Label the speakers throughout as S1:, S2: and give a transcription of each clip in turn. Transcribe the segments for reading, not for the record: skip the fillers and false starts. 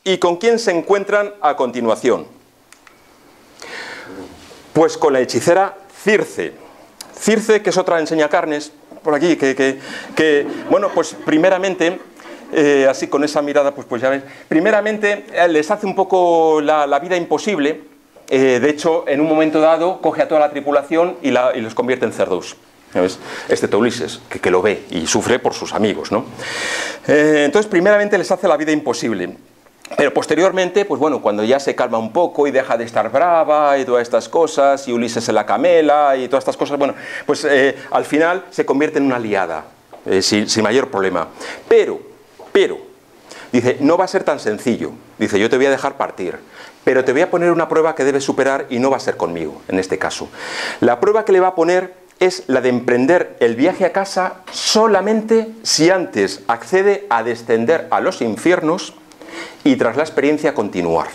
S1: ¿Y con quién se encuentran a continuación? Pues con la hechicera Circe. Circe, que es otra enseñacarnes, por aquí, bueno, pues primeramente, así con esa mirada, pues ya ves, primeramente les hace un poco la vida imposible. De hecho, en un momento dado, coge a toda la tripulación y los convierte en cerdos. ¿Sabes? Excepto Ulises, que lo ve y sufre por sus amigos, ¿no? Entonces, primeramente les hace la vida imposible. Pero posteriormente, pues bueno, cuando ya se calma un poco y deja de estar brava y todas estas cosas, y Ulises se la camela y todas estas cosas, bueno, pues al final se convierte en una aliada, sin mayor problema. Pero, dice, no va a ser tan sencillo. Dice, yo te voy a dejar partir, pero te voy a poner una prueba que debes superar y no va a ser conmigo, en este caso. La prueba que le va a poner es la de emprender el viaje a casa solamente si antes accede a descender a los infiernos y tras la experiencia continuar.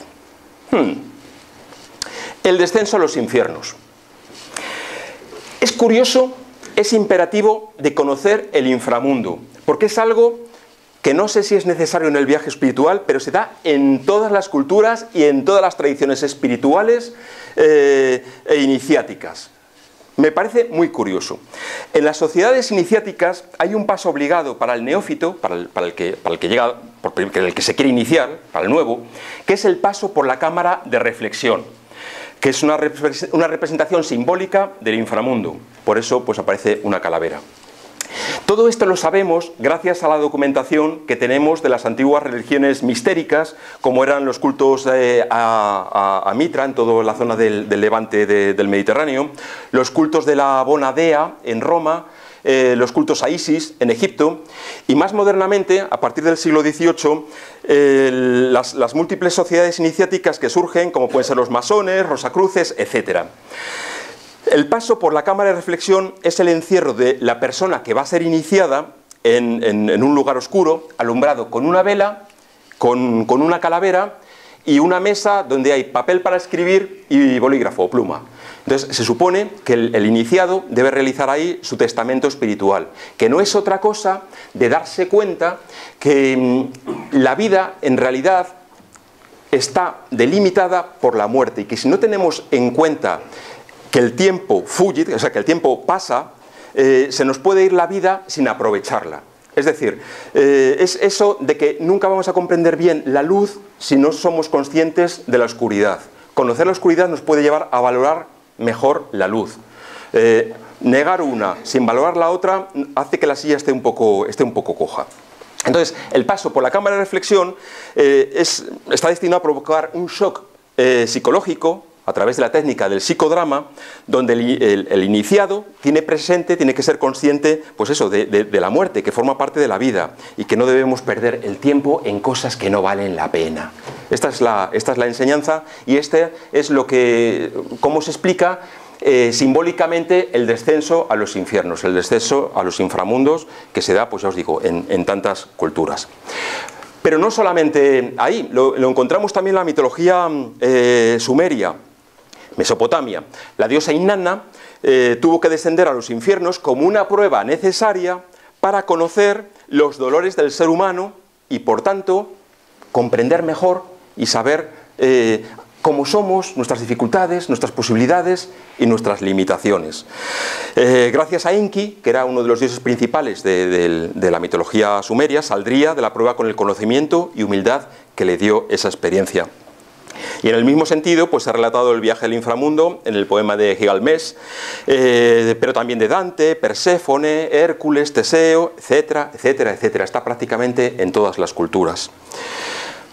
S1: El descenso a los infiernos. Es curioso, es imperativo de conocer el inframundo, porque es algo que no sé si es necesario en el viaje espiritual, pero se da en todas las culturas y en todas las tradiciones espirituales e iniciáticas. Me parece muy curioso. En las sociedades iniciáticas hay un paso obligado para el neófito, para el que llega, el que se quiere iniciar, para el nuevo, que es el paso por la cámara de reflexión, que es una representación simbólica del inframundo. Por eso pues aparece una calavera. Todo esto lo sabemos gracias a la documentación que tenemos de las antiguas religiones mistéricas, como eran los cultos a Mitra en toda la zona del levante del Mediterráneo, los cultos de la Bona Dea en Roma, los cultos a Isis en Egipto, y más modernamente, a partir del siglo XVIII, las múltiples sociedades iniciáticas que surgen, como pueden ser los masones, rosacruces, etc. El paso por la cámara de reflexión es el encierro de la persona que va a ser iniciada en un lugar oscuro, alumbrado con una vela, con una calavera y una mesa donde hay papel para escribir y bolígrafo o pluma. Entonces se supone que el iniciado debe realizar ahí su testamento espiritual, que no es otra cosa de darse cuenta que la vida en realidad está delimitada por la muerte y que si no tenemos en cuenta que el tiempo fugit, o sea, que el tiempo pasa, se nos puede ir la vida sin aprovecharla. Es decir, es eso de que nunca vamos a comprender bien la luz si no somos conscientes de la oscuridad. Conocer la oscuridad nos puede llevar a valorar mejor la luz. Negar una sin valorar la otra hace que la silla esté un poco coja. Entonces, el paso por la cámara de reflexión está destinado a provocar un shock psicológico a través de la técnica del psicodrama, donde el iniciado tiene que ser consciente, pues eso, de la muerte, que forma parte de la vida, y que no debemos perder el tiempo en cosas que no valen la pena. Esta es la enseñanza, y este es cómo se explica simbólicamente el descenso a los infiernos, el descenso a los inframundos, que se da, pues ya os digo, en tantas culturas. Pero no solamente ahí, lo encontramos también en la mitología sumeria, Mesopotamia. La diosa Inanna tuvo que descender a los infiernos como una prueba necesaria para conocer los dolores del ser humano y, por tanto, comprender mejor y saber cómo somos, nuestras dificultades, nuestras posibilidades y nuestras limitaciones. Gracias a Enki, que era uno de los dioses principales de la mitología sumeria, saldría de la prueba con el conocimiento y humildad que le dio esa experiencia. Y en el mismo sentido, pues se ha relatado el viaje al inframundo en el poema de Gigalmés, pero también de Dante, Perséfone, Hércules, Teseo, etcétera, etcétera, etcétera. Está prácticamente en todas las culturas.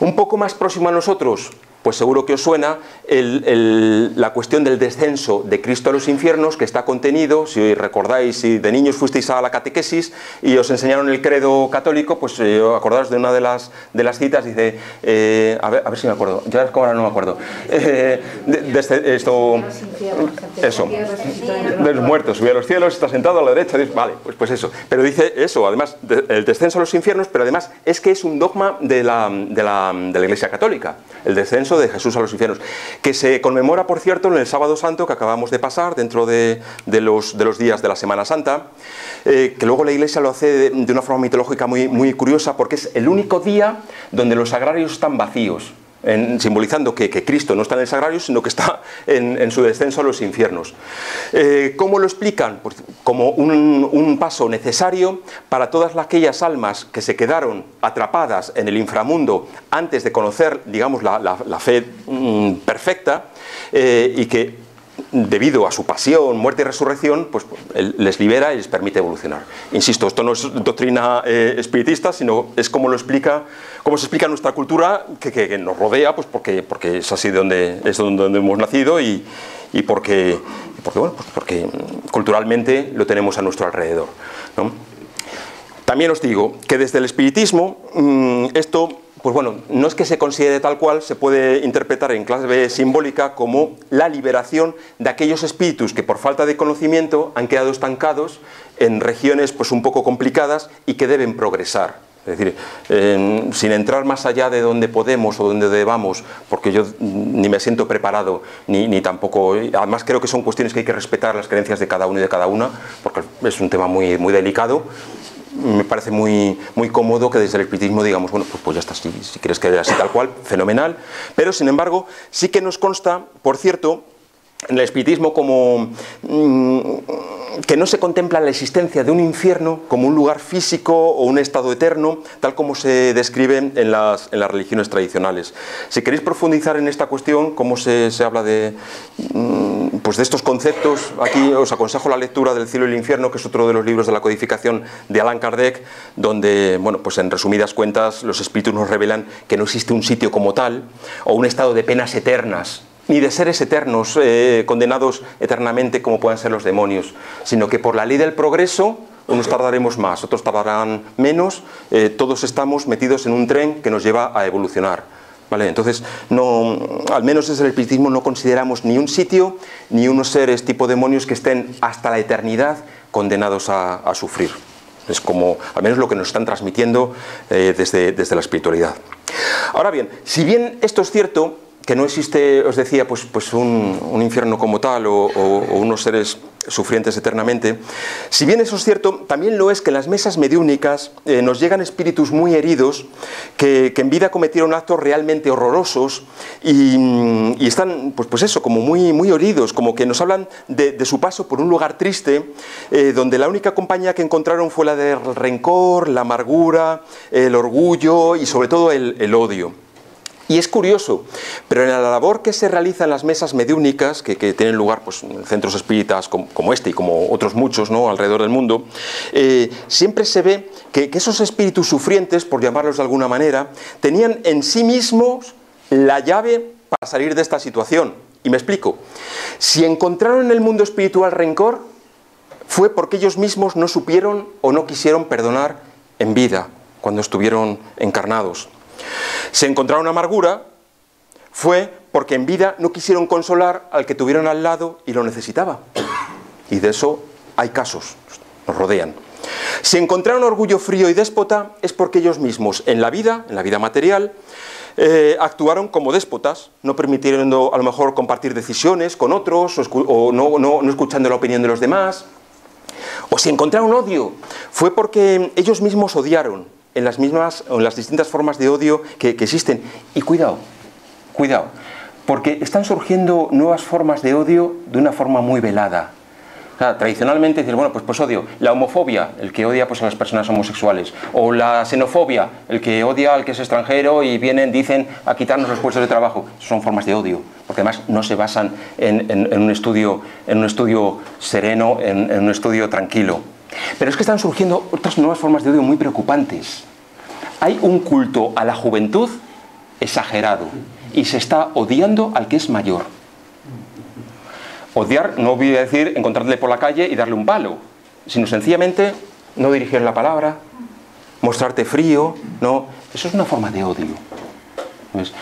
S1: Un poco más próximo a nosotros, pues seguro que os suena la cuestión del descenso de Cristo a los infiernos, que está contenido, si recordáis, si de niños fuisteis a la catequesis y os enseñaron el credo católico, pues acordaros de una de las citas, dice, a ver si me acuerdo, ya ahora no me acuerdo, eso, de los muertos, subía a los cielos, está sentado a la derecha, vale, pues eso. Pero dice eso, además, el descenso a los infiernos, pero además es que es un dogma de la Iglesia Católica, el descenso de Jesús a los infiernos, que se conmemora, por cierto, en el Sábado Santo que acabamos de pasar, dentro de los días de la Semana Santa, que luego la Iglesia lo hace de una forma mitológica muy curiosa, porque es el único día donde los sagrarios están vacíos, simbolizando que Cristo no está en el sagrario, sino que está en su descenso a los infiernos. ¿Cómo lo explican? Pues como un paso necesario para todas aquellas almas que se quedaron atrapadas en el inframundo antes de conocer, digamos, la fe perfecta, y que debido a su pasión, muerte y resurrección, pues él les libera y les permite evolucionar. Insisto, esto no es doctrina espiritista, sino es como se explica nuestra cultura que nos rodea, pues porque es así donde hemos nacido y porque culturalmente lo tenemos a nuestro alrededor, ¿no? También os digo que desde el espiritismo esto, pues bueno, no es que se considere tal cual, se puede interpretar en clave simbólica como la liberación de aquellos espíritus que por falta de conocimiento han quedado estancados en regiones pues un poco complicadas y que deben progresar. Es decir, sin entrar más allá de donde podemos o donde debamos, porque yo ni me siento preparado, ni tampoco... Además creo que son cuestiones que hay que respetar las creencias de cada uno y de cada una, porque es un tema muy delicado. Me parece muy cómodo que desde el espiritismo digamos, bueno, pues ya está, si quieres creer así tal cual, fenomenal. Pero, sin embargo, sí que nos consta, por cierto, en el espiritismo como que no se contempla la existencia de un infierno como un lugar físico o un estado eterno, tal como se describe en las religiones tradicionales. Si queréis profundizar en esta cuestión, cómo se habla de estos conceptos, aquí os aconsejo la lectura del Cielo y el Infierno, que es otro de los libros de la codificación de Allan Kardec, donde, bueno, pues en resumidas cuentas, los espíritus nos revelan que no existe un sitio como tal, o un estado de penas eternas, ni de seres eternos, condenados eternamente como puedan ser los demonios, sino que por la ley del progreso, unos tardaremos más, otros tardarán menos, todos estamos metidos en un tren que nos lleva a evolucionar, ¿vale? Entonces, al menos desde el espiritismo no consideramos ni un sitio, ni unos seres tipo demonios que estén hasta la eternidad condenados a sufrir. Es como, al menos lo que nos están transmitiendo desde la espiritualidad. Ahora bien, si bien esto es cierto, que no existe, os decía, pues un infierno como tal o unos seres sufrientes eternamente. Si bien eso es cierto, también lo es que en las mesas mediúnicas nos llegan espíritus muy heridos que en vida cometieron actos realmente horrorosos y están, pues eso, como muy heridos, como que nos hablan de su paso por un lugar triste, donde la única compañía que encontraron fue la del rencor, la amargura, el orgullo y sobre todo el odio. Y es curioso, pero en la labor que se realiza en las mesas mediúnicas, que tienen lugar pues, en centros espíritas como este y como otros muchos, ¿no?, alrededor del mundo, siempre se ve que esos espíritus sufrientes, por llamarlos de alguna manera, tenían en sí mismos la llave para salir de esta situación. Y me explico. Si encontraron en el mundo espiritual rencor, fue porque ellos mismos no supieron o no quisieron perdonar en vida, cuando estuvieron encarnados. Si encontraron amargura, fue porque en vida no quisieron consolar al que tuvieron al lado y lo necesitaba. Y de eso hay casos, nos rodean. Si encontraron orgullo frío y déspota, es porque ellos mismos en la vida material, actuaron como déspotas, no permitiendo a lo mejor compartir decisiones con otros o no escuchando la opinión de los demás. O si encontraron odio, fue porque ellos mismos odiaron en las distintas formas de odio que existen. Y cuidado, porque están surgiendo nuevas formas de odio de una forma muy velada. O sea, tradicionalmente decir, bueno, pues odio. La homofobia, el que odia pues, a las personas homosexuales. O la xenofobia, el que odia al que es extranjero y dicen a quitarnos los puestos de trabajo. Son formas de odio, porque además no se basan en un estudio sereno, en un estudio tranquilo. Pero es que están surgiendo otras nuevas formas de odio muy preocupantes. Hay un culto a la juventud exagerado y se está odiando al que es mayor. Odiar no voy a decir encontrarle por la calle y darle un palo, sino sencillamente no dirigir la palabra, mostrarte frío, no, eso es una forma de odio. ¿Ves?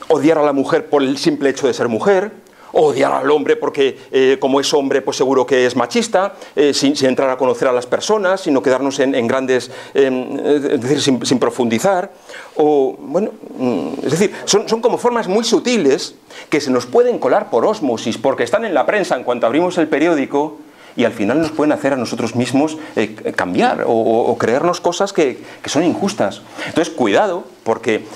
S1: odiar a la mujer por el simple hecho de ser mujer, o odiar al hombre porque como es hombre pues seguro que es machista, sin entrar a conocer a las personas, sino quedarnos en grandes, es decir, sin profundizar, o bueno, es decir, son como formas muy sutiles que se nos pueden colar por ósmosis, porque están en la prensa en cuanto abrimos el periódico, y al final nos pueden hacer a nosotros mismos cambiar o creernos cosas que son injustas. Entonces, cuidado, porque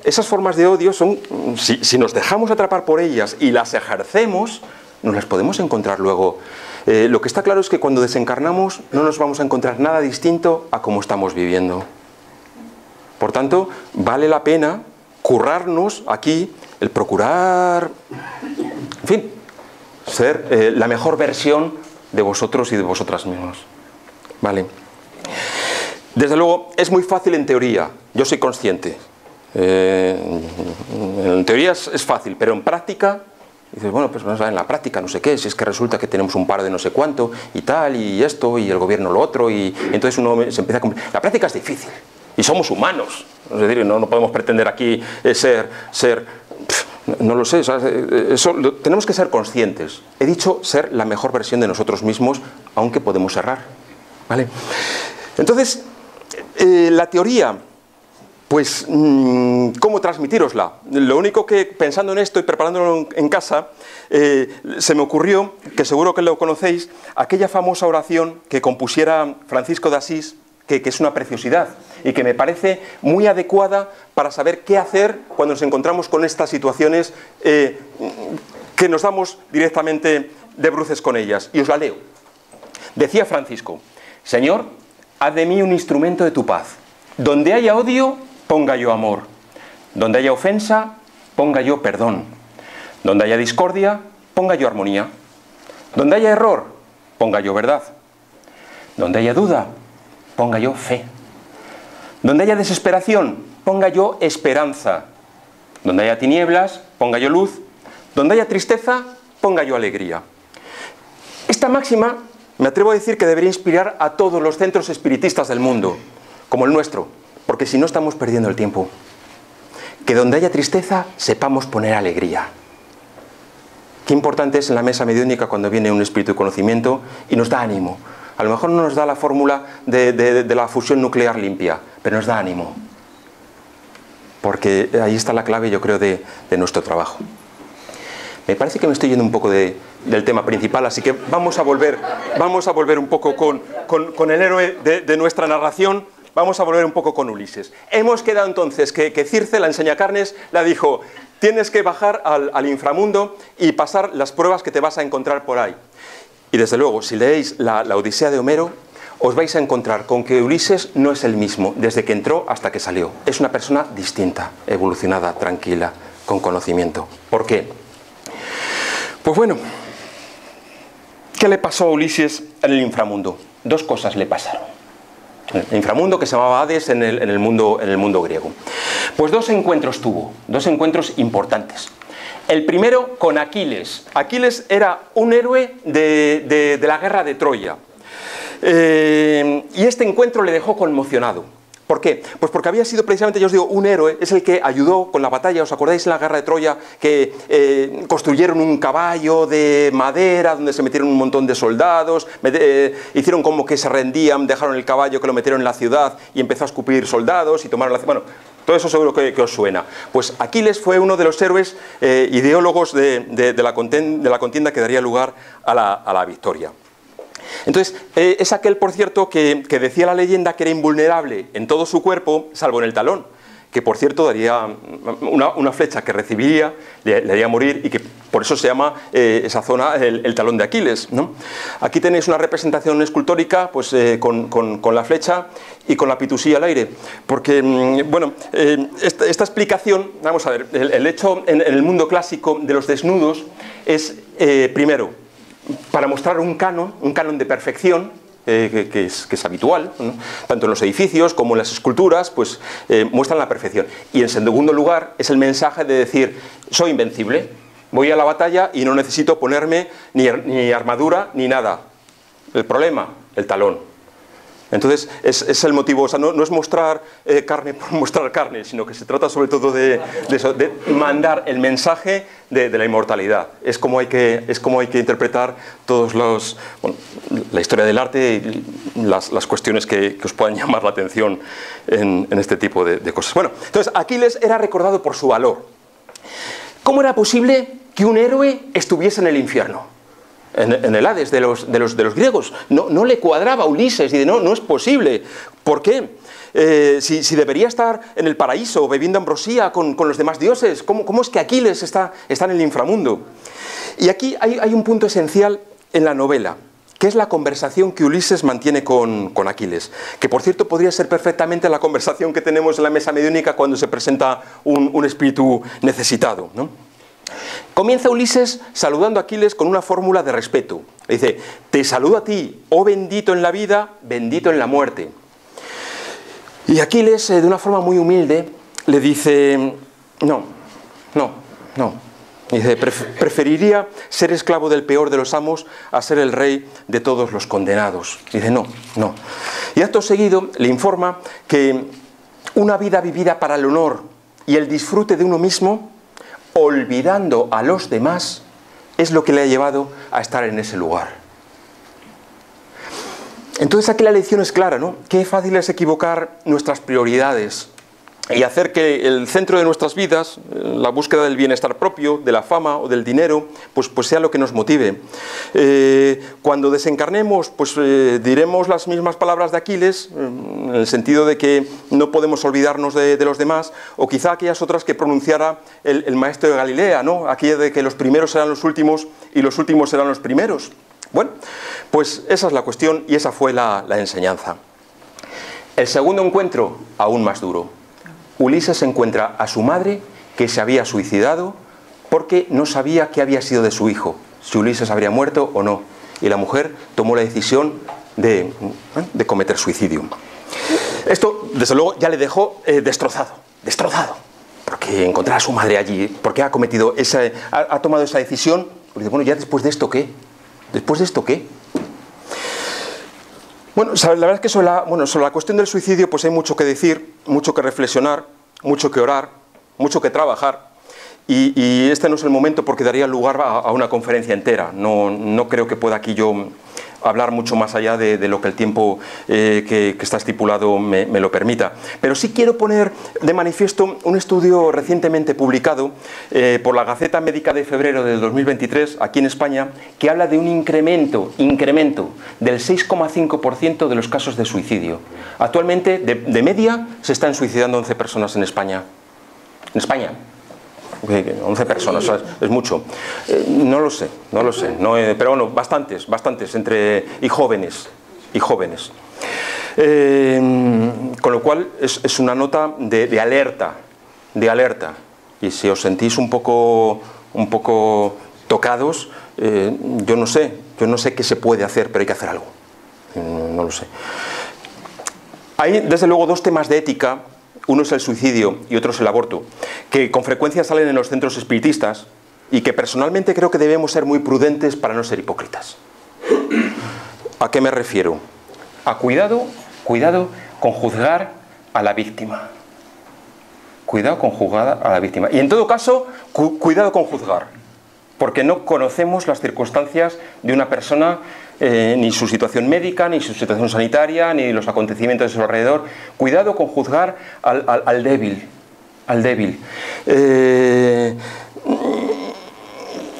S1: esas formas de odio son, si nos dejamos atrapar por ellas y las ejercemos, nos las podemos encontrar luego. Lo que está claro es que cuando desencarnamos no nos vamos a encontrar nada distinto a como estamos viviendo. Por tanto, vale la pena currarnos aquí el procurar, en fin, ser la mejor versión de vosotros y de vosotras mismos. Vale. Desde luego, es muy fácil en teoría, yo soy consciente. En teoría es fácil, pero en práctica, dices, bueno, pues en la práctica no sé qué, si es que resulta que tenemos un paro de no sé cuánto, y tal, y esto, y el gobierno lo otro, y entonces uno se empieza a... La práctica es difícil, y somos humanos, es decir, no podemos pretender aquí no lo sé, tenemos que ser conscientes. He dicho ser la mejor versión de nosotros mismos, aunque podemos errar. ¿Vale? Entonces, la teoría, pues, ¿cómo transmitírosla? Lo único que, pensando en esto y preparándolo en casa, se me ocurrió, que seguro que lo conocéis, aquella famosa oración que compusiera Francisco de Asís, que es una preciosidad y que me parece muy adecuada para saber qué hacer cuando nos encontramos con estas situaciones que nos damos directamente de bruces con ellas. Y os la leo. Decía Francisco: Señor, haz de mí un instrumento de tu paz. Donde haya odio, ponga yo amor. Donde haya ofensa, ponga yo perdón. Donde haya discordia, ponga yo armonía. Donde haya error, ponga yo verdad. Donde haya duda, ponga yo fe. Donde haya desesperación, ponga yo esperanza. Donde haya tinieblas, ponga yo luz. Donde haya tristeza, ponga yo alegría. Esta máxima, me atrevo a decir que debería inspirar a todos los centros espiritistas del mundo, como el nuestro, porque si no estamos perdiendo el tiempo. Que donde haya tristeza, sepamos poner alegría. Qué importante es en la mesa mediúnica cuando viene un espíritu de conocimiento y nos da ánimo. A lo mejor no nos da la fórmula de la fusión nuclear limpia, pero nos da ánimo. Porque ahí está la clave, yo creo, de nuestro trabajo. Me parece que me estoy yendo un poco del tema principal, así que vamos a volver un poco con el héroe de nuestra narración. Vamos a volver un poco con Ulises. Hemos quedado entonces que Circe, la enseñacarnes, la dijo: tienes que bajar al inframundo y pasar las pruebas que te vas a encontrar por ahí. Y desde luego, si leéis la Odisea de Homero, os vais a encontrar con que Ulises no es el mismo desde que entró hasta que salió. Es una persona distinta, evolucionada, tranquila, con conocimiento. ¿Por qué? Pues bueno, ¿qué le pasó a Ulises en el inframundo? Dos cosas le pasaron. El inframundo, que se llamaba Hades en el mundo griego. Pues dos encuentros tuvo, dos encuentros importantes. El primero con Aquiles. Aquiles era un héroe de la guerra de Troya. Y este encuentro le dejó conmocionado. ¿Por qué? Pues porque había sido precisamente, yo os digo, un héroe, es el que ayudó con la batalla. ¿Os acordáis en la guerra de Troya que construyeron un caballo de madera donde se metieron un montón de soldados, hicieron como que se rendían, dejaron el caballo, que lo metieron en la ciudad y empezó a escupir soldados y tomaron la ciudad? Bueno, todo eso seguro que os suena. Pues Aquiles fue uno de los héroes ideólogos de la contienda que daría lugar a la victoria. Entonces, es aquel, por cierto, que decía la leyenda que era invulnerable en todo su cuerpo, salvo en el talón, que por cierto daría una flecha que recibiría, le haría morir, y que por eso se llama esa zona el talón de Aquiles, ¿no? Aquí tenéis una representación escultórica pues, con la flecha y con la pitusía al aire, porque, bueno, esta explicación, vamos a ver, el hecho en el mundo clásico de los desnudos es, primero, para mostrar un canon de perfección, que es habitual, ¿no? Tanto en los edificios como en las esculturas, pues muestran la perfección. Y en segundo lugar, es el mensaje de decir: soy invencible, voy a la batalla y no necesito ponerme ni armadura ni nada. El problema, el talón. Entonces, es el motivo, o sea, no es mostrar carne por mostrar carne, sino que se trata sobre todo de eso, de mandar el mensaje de la inmortalidad. Es como hay que interpretar todos la historia del arte y las cuestiones que os puedan llamar la atención en este tipo de cosas. Bueno, entonces, Aquiles era recordado por su valor. ¿Cómo era posible que un héroe estuviese en el infierno? En el Hades de los griegos. No le cuadraba a Ulises, y no es posible. ¿Por qué? Si debería estar en el paraíso bebiendo ambrosía con los demás dioses, ¿cómo es que Aquiles está en el inframundo? Y aquí hay un punto esencial en la novela, que es la conversación que Ulises mantiene con Aquiles, que por cierto podría ser perfectamente la conversación que tenemos en la mesa mediúnica cuando se presenta un espíritu necesitado, ¿no? Comienza Ulises saludando a Aquiles con una fórmula de respeto. Le dice: te saludo a ti, oh bendito en la vida, bendito en la muerte. Y Aquiles, de una forma muy humilde, le dice: no. Dice: preferiría ser esclavo del peor de los amos a ser el rey de todos los condenados. Dice: no. Y acto seguido le informa que una vida vivida para el honor y el disfrute de uno mismo, olvidando a los demás, es lo que le ha llevado a estar en ese lugar. Entonces aquí la lección es clara, ¿no? Qué fácil es equivocar nuestras prioridades y hacer que el centro de nuestras vidas, la búsqueda del bienestar propio, de la fama o del dinero, pues sea lo que nos motive. Cuando desencarnemos, pues diremos las mismas palabras de Aquiles, en el sentido de que no podemos olvidarnos de los demás, o quizá aquellas otras que pronunciara el maestro de Galilea, ¿no? Aquella de que los primeros serán los últimos y los últimos serán los primeros. Bueno, pues esa es la cuestión y esa fue la enseñanza. El segundo encuentro, aún más duro. Ulises encuentra a su madre, que se había suicidado porque no sabía qué había sido de su hijo, si Ulises habría muerto o no. Y la mujer tomó la decisión de cometer suicidio. Esto, desde luego, ya le dejó destrozado, porque encontrar a su madre allí, porque ha tomado esa decisión, porque bueno, ya después de esto, ¿qué? ¿Después de esto qué? Bueno, la verdad es que sobre la cuestión del suicidio pues hay mucho que decir, mucho que reflexionar, mucho que orar, mucho que trabajar, y este no es el momento porque daría lugar a una conferencia entera. No creo que pueda aquí yo hablar mucho más allá de lo que el tiempo que está estipulado me lo permita. Pero sí quiero poner de manifiesto un estudio recientemente publicado por la Gaceta Médica de febrero del 2023, aquí en España, que habla de un incremento del 6,5% de los casos de suicidio. Actualmente, de media, se están suicidando 11 personas en España. En España. 11 personas, es mucho. No lo sé, pero bueno, bastantes, y jóvenes. Con lo cual es una nota de alerta. Y si os sentís un poco tocados, yo no sé qué se puede hacer, pero hay que hacer algo. No lo sé. Hay desde luego dos temas de ética. Uno es el suicidio y otro es el aborto, que con frecuencia salen en los centros espiritistas y que personalmente creo que debemos ser muy prudentes para no ser hipócritas. ¿A qué me refiero? A cuidado con juzgar a la víctima. Cuidado con juzgar a la víctima. Y en todo caso, cuidado con juzgar, porque no conocemos las circunstancias de una persona, ni su situación médica, ni su situación sanitaria, ni los acontecimientos de su alrededor. Cuidado con juzgar al débil.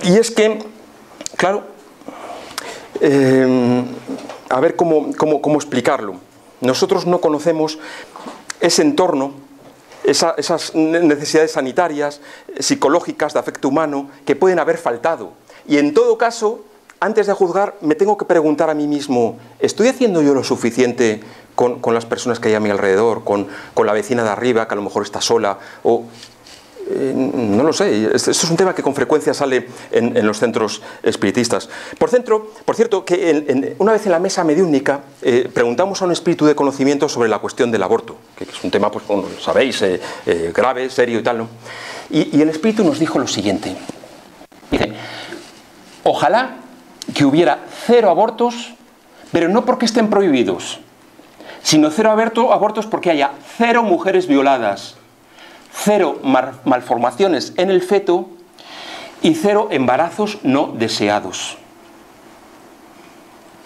S1: Y es que, claro, a ver cómo explicarlo. Nosotros no conocemos ese entorno, esas necesidades sanitarias, psicológicas, de afecto humano, que pueden haber faltado. Y en todo caso, antes de juzgar, me tengo que preguntar a mí mismo: ¿estoy haciendo yo lo suficiente con las personas que hay a mi alrededor, con la vecina de arriba, que a lo mejor está sola? No lo sé. Esto es un tema que con frecuencia sale en los centros espiritistas. Por cierto, que una vez en la mesa mediúnica preguntamos a un espíritu de conocimiento sobre la cuestión del aborto, que es un tema, pues como sabéis, grave, serio y tal, ¿no? Y el espíritu nos dijo lo siguiente. Dice: ojalá que hubiera 0 abortos, pero no porque estén prohibidos, sino 0 abortos porque haya 0 mujeres violadas, 0 malformaciones en el feto y 0 embarazos no deseados.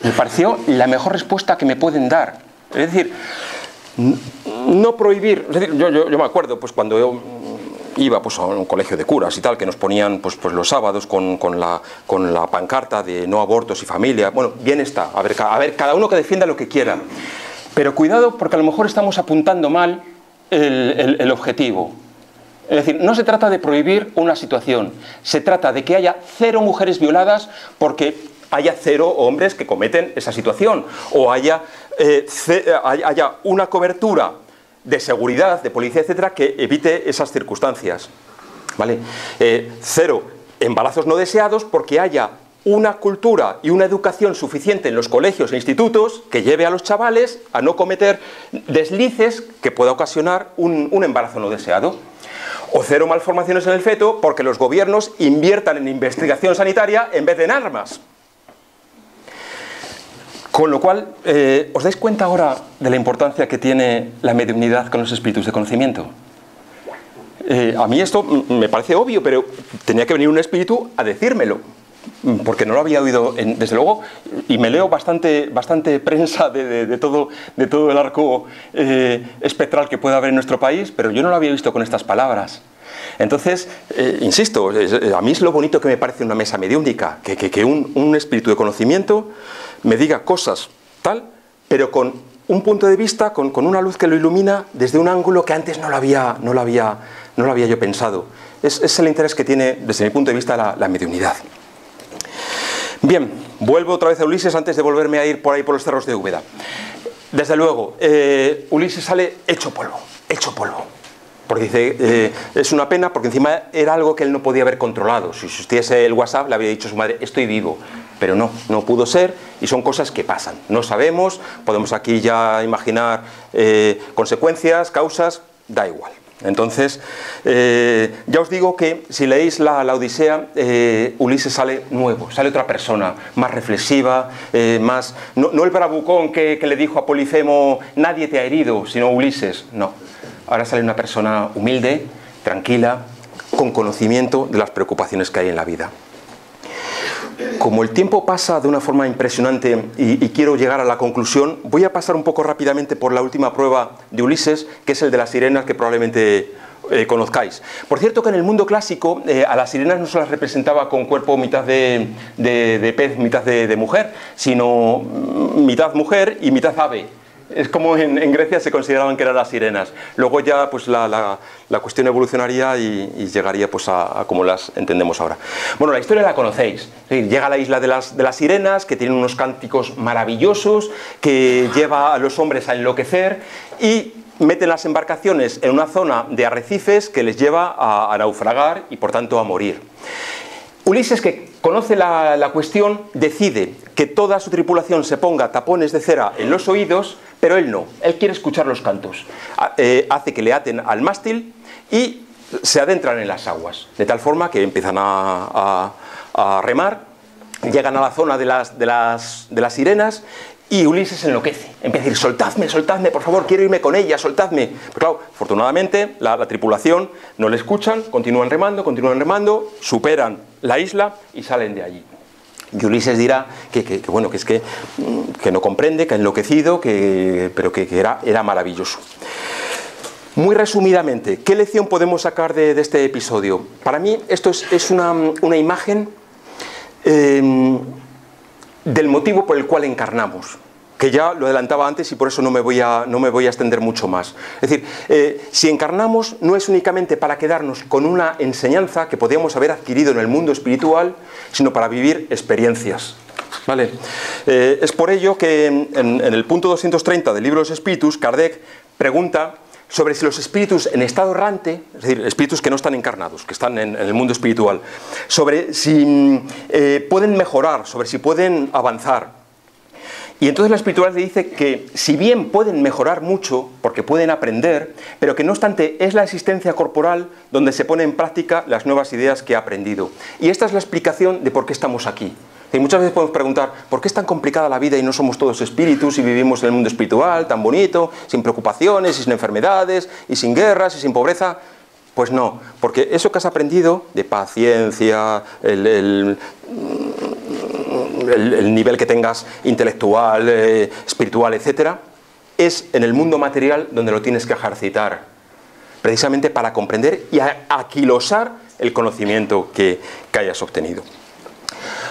S1: Me pareció la mejor respuesta que me pueden dar. Es decir, no prohibir. Es decir, yo me acuerdo pues cuando yo iba pues, a un colegio de curas y tal, que nos ponían pues los sábados con la pancarta de no abortos y familia. Bueno, bien está, a ver, cada uno que defienda lo que quiera. Pero cuidado, porque a lo mejor estamos apuntando mal el objetivo. Es decir, no se trata de prohibir una situación, se trata de que haya 0 mujeres violadas porque haya 0 hombres que cometen esa situación, o haya una cobertura de seguridad, de policía, etcétera, que evite esas circunstancias. ¿Vale? 0 embarazos no deseados porque haya una cultura y una educación suficiente en los colegios e institutos que lleve a los chavales a no cometer deslices que pueda ocasionar un embarazo no deseado. O 0 malformaciones en el feto porque los gobiernos inviertan en investigación sanitaria en vez de en armas. Con lo cual, ¿os dais cuenta ahora de la importancia que tiene la mediunidad con los espíritus de conocimiento? A mí esto me parece obvio, pero tenía que venir un espíritu a decírmelo, porque no lo había oído, desde luego, y me leo bastante prensa de todo el arco espectral que pueda haber en nuestro país, pero yo no lo había visto con estas palabras. Entonces, insisto, a mí es lo bonito que me parece una mesa mediúnica, que un espíritu de conocimiento me diga cosas tal, pero con un punto de vista, con una luz que lo ilumina desde un ángulo que antes no lo había yo pensado. Es el interés que tiene, desde mi punto de vista, la mediunidad. Bien, vuelvo otra vez a Ulises antes de volverme a ir por ahí por los cerros de Úbeda. Desde luego, Ulises sale hecho polvo. Porque dice, es una pena, porque encima era algo que él no podía haber controlado. Si existiese el WhatsApp, le habría dicho a su madre, estoy vivo. Pero no pudo ser, y son cosas que pasan. No sabemos, podemos aquí ya imaginar consecuencias, causas, da igual. Entonces, ya os digo que si leéis la Odisea, Ulises sale nuevo, sale otra persona, más reflexiva, más... No el bravucón que le dijo a Polifemo, nadie te ha herido, sino Ulises, no. Ahora sale una persona humilde, tranquila, con conocimiento de las preocupaciones que hay en la vida. Como el tiempo pasa de una forma impresionante y quiero llegar a la conclusión, voy a pasar un poco rápidamente por la última prueba de Ulises, que es el de las sirenas, que probablemente conozcáis. Por cierto que en el mundo clásico a las sirenas no se las representaba con cuerpo mitad de pez, mitad de mujer, sino mitad mujer y mitad ave. Es como en Grecia se consideraban que eran las sirenas. Luego ya pues la cuestión evolucionaría y llegaría pues a como las entendemos ahora. Bueno, la historia la conocéis. Llega a la isla de las sirenas, que tienen unos cánticos maravillosos, que lleva a los hombres a enloquecer y meten las embarcaciones en una zona de arrecifes que les lleva a naufragar y por tanto a morir. Ulises, que conoce la cuestión, decide que toda su tripulación se ponga tapones de cera en los oídos, pero él no, él quiere escuchar los cantos. Hace que le aten al mástil y se adentran en las aguas, de tal forma que empiezan a remar, llegan a la zona de las sirenas y Ulises enloquece, empieza a decir, soltadme, por favor, quiero irme con ella, soltadme. Pero claro, afortunadamente la tripulación no le escuchan, continúan remando, superan la isla y salen de allí. Y Ulises dirá bueno, que no comprende, que ha enloquecido, pero que era maravilloso. Muy resumidamente, ¿qué lección podemos sacar de este episodio? Para mí esto es una imagen del motivo por el cual encarnamos, que ya lo adelantaba antes y por eso no me voy a extender mucho más. Es decir, si encarnamos no es únicamente para quedarnos con una enseñanza que podíamos haber adquirido en el mundo espiritual, sino para vivir experiencias. ¿Vale? Es por ello que en el punto 230 del libro de los espíritus, Kardec pregunta sobre si los espíritus en estado errante, es decir, espíritus que no están encarnados, que están en el mundo espiritual, sobre si pueden mejorar, sobre si pueden avanzar. Y entonces la espiritualidad le dice que si bien pueden mejorar mucho, porque pueden aprender, pero que no obstante es la existencia corporal donde se pone en práctica las nuevas ideas que ha aprendido. Y esta es la explicación de por qué estamos aquí. Y muchas veces podemos preguntar, ¿por qué es tan complicada la vida y no somos todos espíritus y vivimos en el mundo espiritual tan bonito, sin preocupaciones y sin enfermedades y sin guerras y sin pobreza? Pues no, porque eso que has aprendido de paciencia, el nivel que tengas intelectual, espiritual, etcétera, es en el mundo material donde lo tienes que ejercitar, precisamente para comprender y aquilosar el conocimiento que hayas obtenido.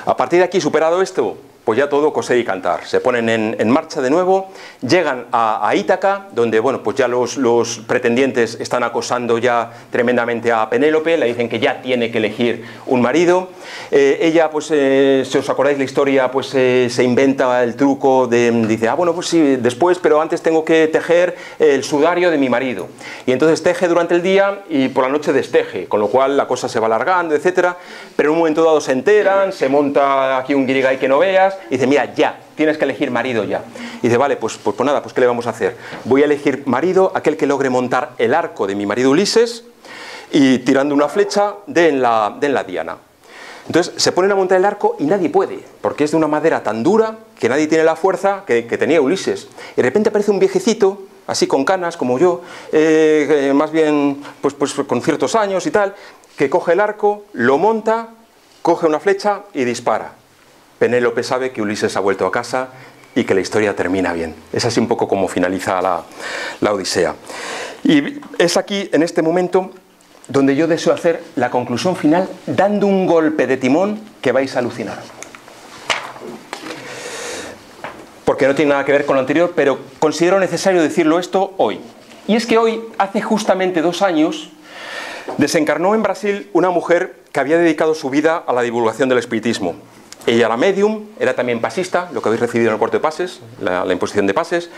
S1: A partir de aquí, superado esto, pues ya todo coser y cantar. Se ponen en marcha de nuevo, llegan a Ítaca, donde bueno, pues ya los pretendientes están acosando ya tremendamente a Penélope, le dicen que ya tiene que elegir un marido. Ella, pues, si os acordáis la historia, pues se inventa el truco dice, bueno, pues sí, después, pero antes tengo que tejer el sudario de mi marido. Y entonces teje durante el día y por la noche desteje, con lo cual la cosa se va alargando, etcétera. Pero en un momento dado se enteran, se monta aquí un guirigay que no veas, y dice, mira, ya, tienes que elegir marido ya. Y dice, vale, pues nada, pues ¿qué le vamos a hacer? Voy a elegir marido, aquel que logre montar el arco de mi marido Ulises y tirando una flecha den la diana. Entonces se ponen a montar el arco y nadie puede, porque es de una madera tan dura que nadie tiene la fuerza que tenía Ulises. Y de repente aparece un viejecito, así con canas como yo, más bien pues con ciertos años y tal, que coge el arco, lo monta, coge una flecha y dispara. Penélope sabe que Ulises ha vuelto a casa y que la historia termina bien. Es así un poco como finaliza la Odisea. Y es aquí, en este momento, donde yo deseo hacer la conclusión final dando un golpe de timón que vais a alucinar. Porque no tiene nada que ver con lo anterior, pero considero necesario decirlo esto hoy. Y es que hoy, hace justamente 2 años, desencarnó en Brasil una mujer que había dedicado su vida a la divulgación del espiritismo. Ella era medium, era también pasista, lo que habéis recibido en el cuarto de pases, la imposición de pases,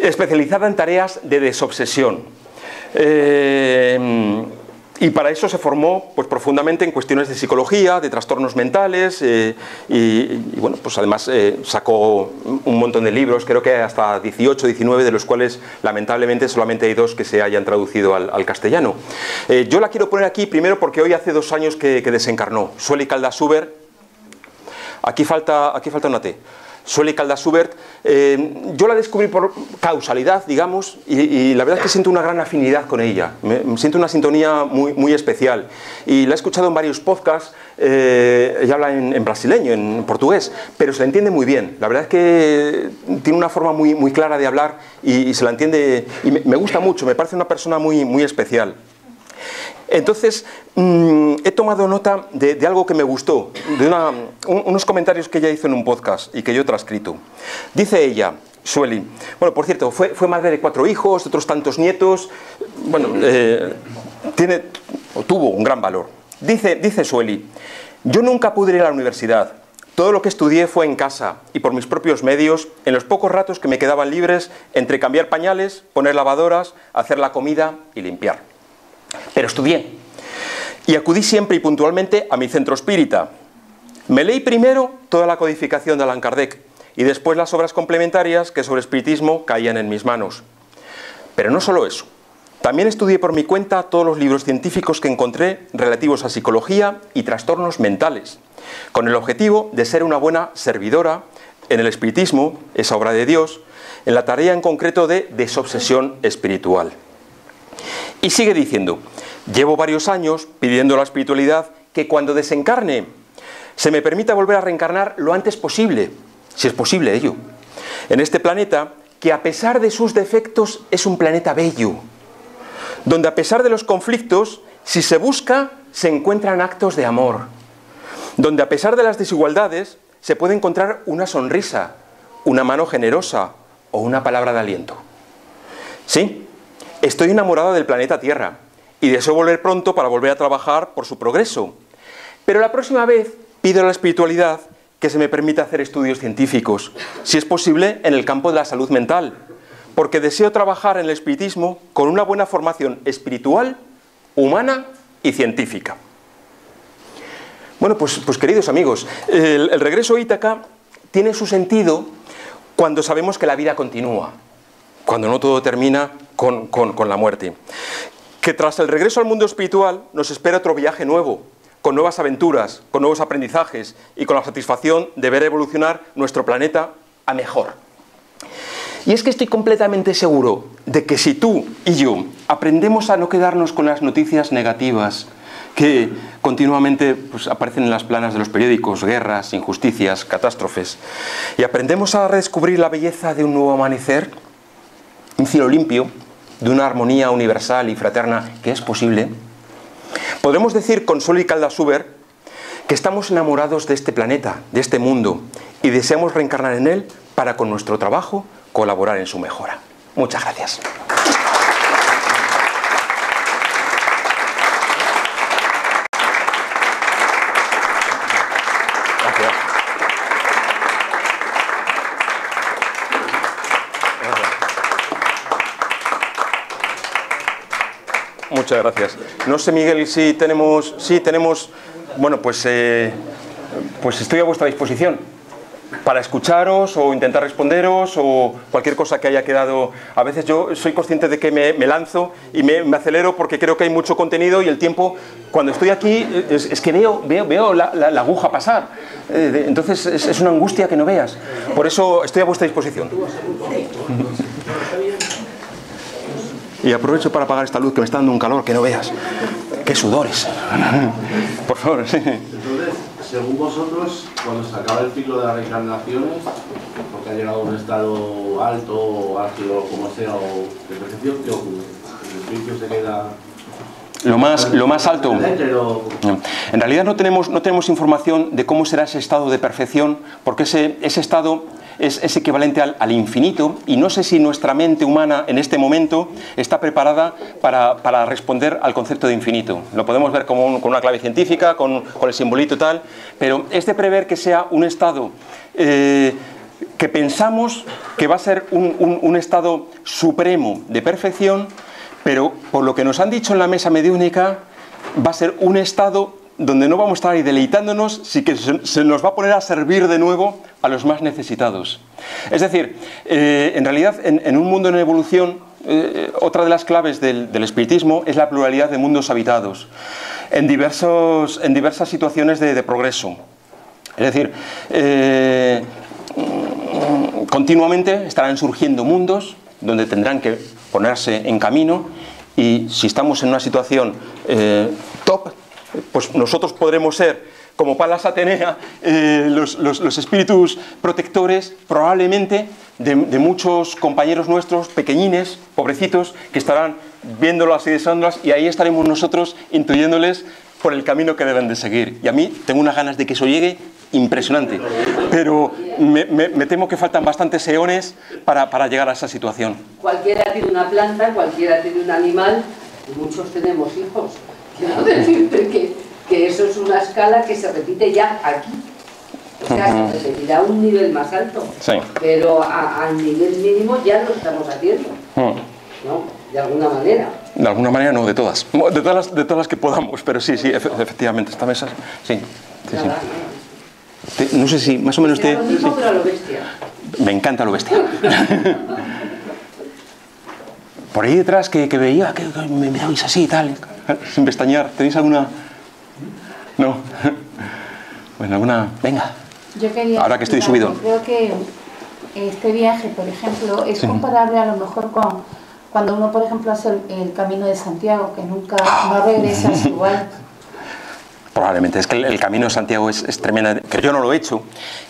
S1: especializada en tareas de desobsesión. Y para eso se formó pues, profundamente en cuestiones de psicología, de trastornos mentales, y bueno, pues además sacó un montón de libros, creo que hasta 18, 19, de los cuales lamentablemente solamente hay 2 que se hayan traducido al castellano. Yo la quiero poner aquí primero porque hoy hace 2 años que desencarnó. Sueli Caldas-Subert. Aquí falta una T. Sueli Caldas-Subert, yo la descubrí por causalidad, digamos, y la verdad es que siento una gran afinidad con ella. Siento una sintonía muy especial. Y la he escuchado en varios podcasts, ella habla en brasileño, en portugués, pero se la entiende muy bien. La verdad es que tiene una forma muy clara de hablar y se la entiende, y me gusta mucho, me parece una persona muy especial. Entonces, he tomado nota de algo que me gustó, de unos comentarios que ella hizo en un podcast y que yo he transcrito. Dice ella, Sueli, bueno, por cierto, fue madre de 4 hijos, otros tantos nietos, bueno, tuvo un gran valor. Dice Sueli, yo nunca pude ir a la universidad. Todo lo que estudié fue en casa y por mis propios medios, en los pocos ratos que me quedaban libres entre cambiar pañales, poner lavadoras, hacer la comida y limpiar. Pero estudié y acudí siempre y puntualmente a mi centro espírita. Me leí primero toda la codificación de Allan Kardec y después las obras complementarias que sobre espiritismo caían en mis manos. Pero no solo eso, también estudié por mi cuenta todos los libros científicos que encontré relativos a psicología y trastornos mentales, con el objetivo de ser una buena servidora en el espiritismo, esa obra de Dios, en la tarea en concreto de desobsesión espiritual. Y sigue diciendo, llevo varios años pidiendo a la espiritualidad que cuando desencarne se me permita volver a reencarnar lo antes posible, si es posible ello, en este planeta que a pesar de sus defectos es un planeta bello, donde a pesar de los conflictos, si se busca, se encuentran actos de amor, donde a pesar de las desigualdades se puede encontrar una sonrisa, una mano generosa o una palabra de aliento. ¿Sí? Estoy enamorada del planeta Tierra y deseo volver pronto para volver a trabajar por su progreso. Pero la próxima vez pido a la espiritualidad que se me permita hacer estudios científicos, si es posible en el campo de la salud mental, porque deseo trabajar en el espiritismo con una buena formación espiritual, humana y científica. Bueno, pues queridos amigos, el regreso a Ítaca tiene su sentido cuando sabemos que la vida continúa, cuando no todo termina con la muerte. Que tras el regreso al mundo espiritual nos espera otro viaje nuevo, con nuevas aventuras, con nuevos aprendizajes y con la satisfacción de ver evolucionar nuestro planeta a mejor. Y es que estoy completamente seguro de que si tú y yo aprendemos a no quedarnos con las noticias negativas que continuamente pues, aparecen en las planas de los periódicos, guerras, injusticias, catástrofes, y aprendemos a redescubrir la belleza de un nuevo amanecer, un cielo limpio, de una armonía universal y fraterna que es posible, podremos decir con Sol y Caldasuber que estamos enamorados de este planeta, de este mundo, y deseamos reencarnar en él para con nuestro trabajo colaborar en su mejora. Muchas gracias. Gracias. Muchas gracias. No sé, Miguel, si tenemos... Sí, tenemos... Bueno, pues estoy a vuestra disposición para escucharos o intentar responderos o cualquier cosa que haya quedado. A veces yo soy consciente de que me lanzo y me acelero porque creo que hay mucho contenido y el tiempo, cuando estoy aquí, es que veo la aguja pasar. Entonces es una angustia que no veas. Por eso estoy a vuestra disposición. Y aprovecho para apagar esta luz que me está dando un calor que no veas. ¡Qué sudores! Por favor, sí.
S2: Entonces, según vosotros, cuando se acaba el ciclo de las reencarnaciones, porque ha llegado a un estado alto, álgido, como sea, o de perfección, ¿qué ocurre? ¿El espíritu se queda...?
S1: Lo más alto. En realidad no tenemos información de cómo será ese estado de perfección, porque ese estado es equivalente al infinito, y no sé si nuestra mente humana en este momento está preparada para responder al concepto de infinito. Lo podemos ver con una clave científica, con el simbolito y tal, pero es de prever que sea un estado que pensamos que va a ser un estado supremo de perfección, pero por lo que nos han dicho en la mesa mediúnica, va a ser un estado donde no vamos a estar ahí deleitándonos, sí que se nos va a poner a servir de nuevo a los más necesitados. Es decir, en realidad, en un mundo en evolución, otra de las claves del espiritismo es la pluralidad de mundos habitados, en diversas situaciones de progreso. Es decir, continuamente estarán surgiendo mundos donde tendrán que ponerse en camino, y si estamos en una situación top, pues nosotros podremos ser, como Palas Atenea, los espíritus protectores probablemente de muchos compañeros nuestros, pequeñines, pobrecitos, que estarán viéndolas y deseándolas, y ahí estaremos nosotros intuyéndoles por el camino que deben de seguir. Y a mí tengo unas ganas de que eso llegue impresionante, pero me temo que faltan bastantes eones para llegar a esa situación.
S3: Cualquiera tiene una planta, cualquiera tiene un animal, y muchos tenemos hijos. Quiero decirte que eso es una escala que se repite ya aquí. O sea, se repetirá a un nivel más alto, sí. Pero al nivel mínimo ya lo estamos haciendo, ¿no? De alguna manera.
S1: De alguna manera no, de todas. De todas las que podamos, pero sí, efectivamente, esta mesa, sí. Nada, sí. No sé si más o menos te...
S3: Lo mismo, sí. Pero a lo bestia.
S1: Me encanta lo bestia. Por ahí detrás que veía que me mirabais así y tal, sin pestañear. ¿Tenéis alguna...? No. Bueno, alguna... Venga.
S4: Yo quería...
S1: Ahora que estoy subido.
S4: Creo que este viaje, por ejemplo, es comparable a lo mejor con cuando uno, por ejemplo, hace el Camino de Santiago, que nunca no regresas igual.
S1: Probablemente, es que el Camino de Santiago es tremendo, que yo no lo he hecho,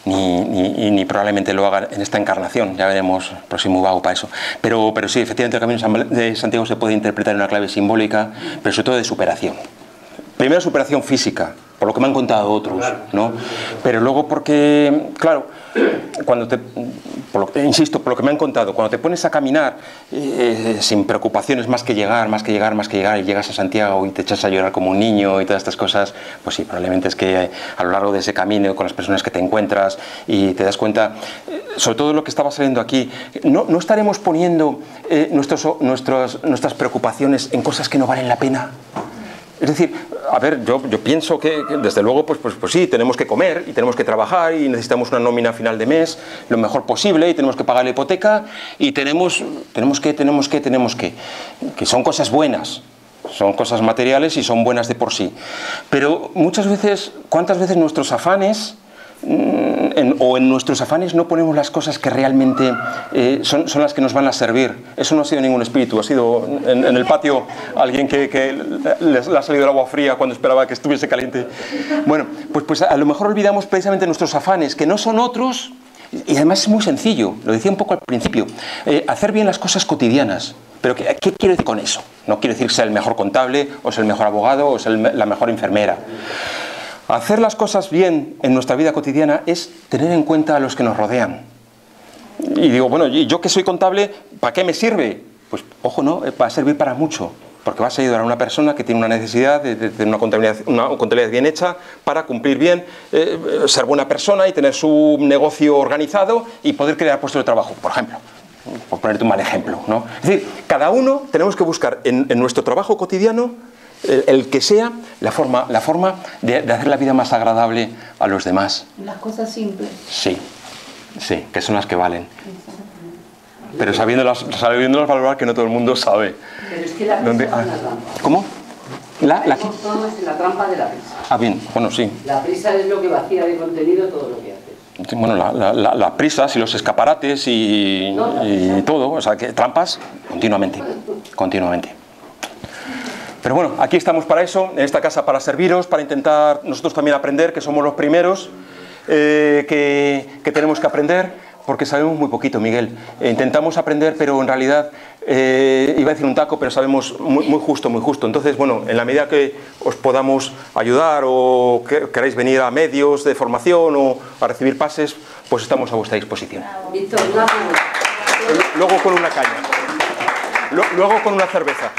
S1: ni probablemente lo haga en esta encarnación, ya veremos, próximo vago para eso. Pero sí, efectivamente el Camino de Santiago se puede interpretar en una clave simbólica, pero sobre todo de superación. Primero superación física, por lo que me han contado otros, ¿no? Pero luego porque, claro, insisto, por lo que me han contado, cuando te pones a caminar sin preocupaciones más que llegar, y llegas a Santiago y te echas a llorar como un niño y todas estas cosas, pues sí, probablemente es que a lo largo de ese camino, con las personas que te encuentras y te das cuenta, sobre todo lo que estaba saliendo aquí, no estaremos poniendo nuestras preocupaciones en cosas que no valen la pena. Es decir, a ver, yo pienso que desde luego, pues sí, tenemos que comer y tenemos que trabajar y necesitamos una nómina a final de mes lo mejor posible y tenemos que pagar la hipoteca y tenemos que son cosas buenas, son cosas materiales y son buenas de por sí. Pero muchas veces, ¿cuántas veces nuestros afanes, o en nuestros afanes no ponemos las cosas que realmente son las que nos van a servir? Eso no ha sido ningún espíritu, ha sido en el patio alguien que le ha salido el agua fría cuando esperaba que estuviese caliente. Bueno, pues a lo mejor olvidamos precisamente nuestros afanes, que no son otros, y además es muy sencillo, lo decía un poco al principio, hacer bien las cosas cotidianas. Pero ¿qué quiero decir con eso? No quiero decir ser el mejor contable, o ser el mejor abogado, o ser la mejor enfermera. Hacer las cosas bien en nuestra vida cotidiana es tener en cuenta a los que nos rodean. Y digo, bueno, yo que soy contable, ¿para qué me sirve? Pues, ojo, no, va a servir para mucho. Porque vas a ayudar a una persona que tiene una necesidad de tener una contabilidad bien hecha para cumplir bien, ser buena persona y tener su negocio organizado y poder crear puestos de trabajo, por ejemplo. Por ponerte un mal ejemplo, ¿no? Es decir, cada uno tenemos que buscar en nuestro trabajo cotidiano, el que sea, la forma de hacer la vida más agradable a los demás.
S4: Las cosas simples.
S1: Sí, sí, que son las que valen. Pero sabiéndolas valorar, que no todo el mundo sabe.
S3: Pero es que la prisa es una trampa.
S1: ¿Cómo? ¿La qué?
S3: Todo es la trampa de la prisa.
S1: Ah, bien, bueno, sí.
S3: La prisa es lo que vacía de contenido todo lo que haces.
S1: Bueno, las prisas y los escaparates y todo, o sea, que trampas continuamente. Pero bueno, aquí estamos para eso, en esta casa para serviros, para intentar nosotros también aprender, que somos los primeros que tenemos que aprender, porque sabemos muy poquito, Miguel. Intentamos aprender, pero en realidad, iba a decir un taco, pero sabemos muy justo. Entonces, bueno, en la medida que os podamos ayudar o que queráis venir a medios de formación o a recibir pases, pues estamos a vuestra disposición.
S3: Víctor, una pregunta.
S1: Luego con una caña. Luego con una cerveza.